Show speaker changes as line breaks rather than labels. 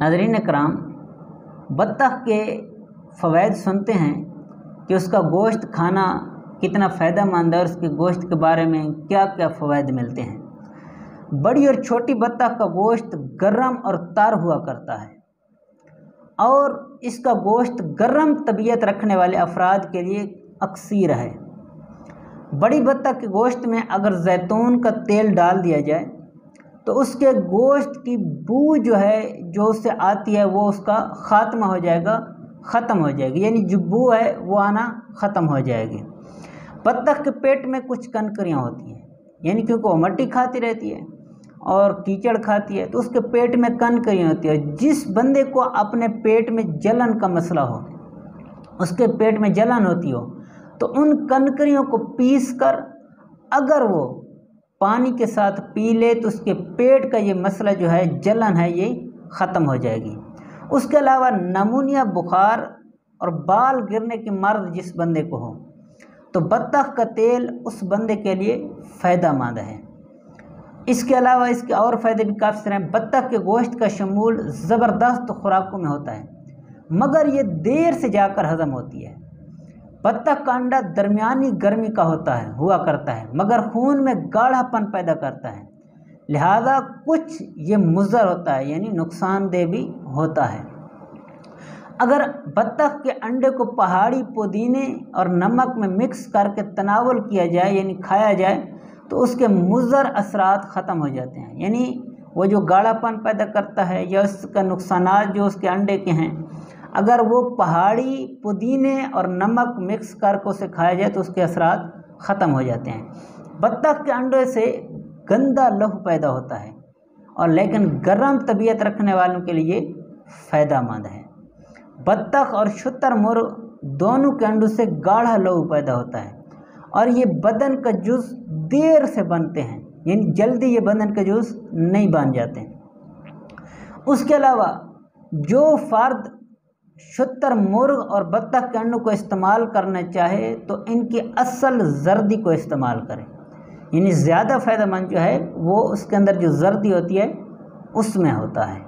नाज़रीन करام, बत्तख के फ़वाइद सुनते हैं कि उसका गोश्त खाना कितना फ़ायदेमंद है और उसके गोश्त के बारे में क्या क्या फ़वाइद मिलते हैं। बड़ी और छोटी बत्तख का गोश्त गर्म और तर हुआ करता है और इसका गोश्त गर्म तबीयत रखने वाले अफराद के लिए अक्सीर है। बड़ी बत्तख के गोश्त में अगर जैतून का तेल डाल दिया जाए तो उसके गोश्त की बू जो उससे आती है वो उसका ख़त्म हो जाएगी, यानी जो बू है वो आना ख़त्म हो जाएगी। बत्तख के पेट में कुछ कनकरियाँ होती हैं, यानी क्योंकि वो मट्टी खाती रहती है और कीचड़ खाती है तो उसके पेट में कनकरियाँ होती है। जिस बंदे को अपने पेट में जलन का मसला हो, उसके पेट में जलन होती हो, तो उन कनकरियों को पीस कर अगर वो पानी के साथ पी ले तो उसके पेट का ये मसला जलन है ये ख़त्म हो जाएगी। उसके अलावा नमूनिया, बुखार और बाल गिरने की मर्द जिस बंदे को हो तो बत्तख का तेल उस बंदे के लिए फ़ायदेमंद है। इसके अलावा इसके और फ़ायदे भी काफ़ी सारे हैं। बत्तख के गोश्त का शमूल ज़बरदस्त खुराकों में होता है मगर ये देर से जाकर हज़म होती है। बत्तख का अंडा दरमियानी गर्मी का हुआ करता है मगर खून में गाढ़ापन पैदा करता है, लिहाजा कुछ ये मुज़र होता है, यानी नुकसानदेह भी होता है। अगर बत्तख के अंडे को पहाड़ी पुदीने और नमक में मिक्स करके तनावुल किया जाए, यानी खाया जाए, तो उसके मुज़र असरात ख़त्म हो जाते हैं, यानी वो जो गाढ़ापन पैदा करता है या उसका नुकसानात जो उसके अंडे के हैं, अगर वो पहाड़ी पुदीने और नमक मिक्स करके उसे खाया जाए तो उसके असरात ख़त्म हो जाते हैं। बत्तख के अंडे से गंदा लहू पैदा होता है और लेकिन गर्म तबीयत रखने वालों के लिए फ़ायदेमंद है। बत्तख और शुतुरमुर्ग दोनों के अंडों से गाढ़ा लहू पैदा होता है और ये बदन का जुज़ देर से बनते हैं, यानी जल्दी ये बदन का जुज़ नहीं बन जाते। उसके अलावा जो फ़र्द शुतुरमुर्ग और बत्तख के अंडों को इस्तेमाल करना चाहे तो इनकी असल जर्दी को इस्तेमाल करें, यानी ज़्यादा फ़ायदेमंद वो उसके अंदर जो जर्दी होती है उसमें होता है।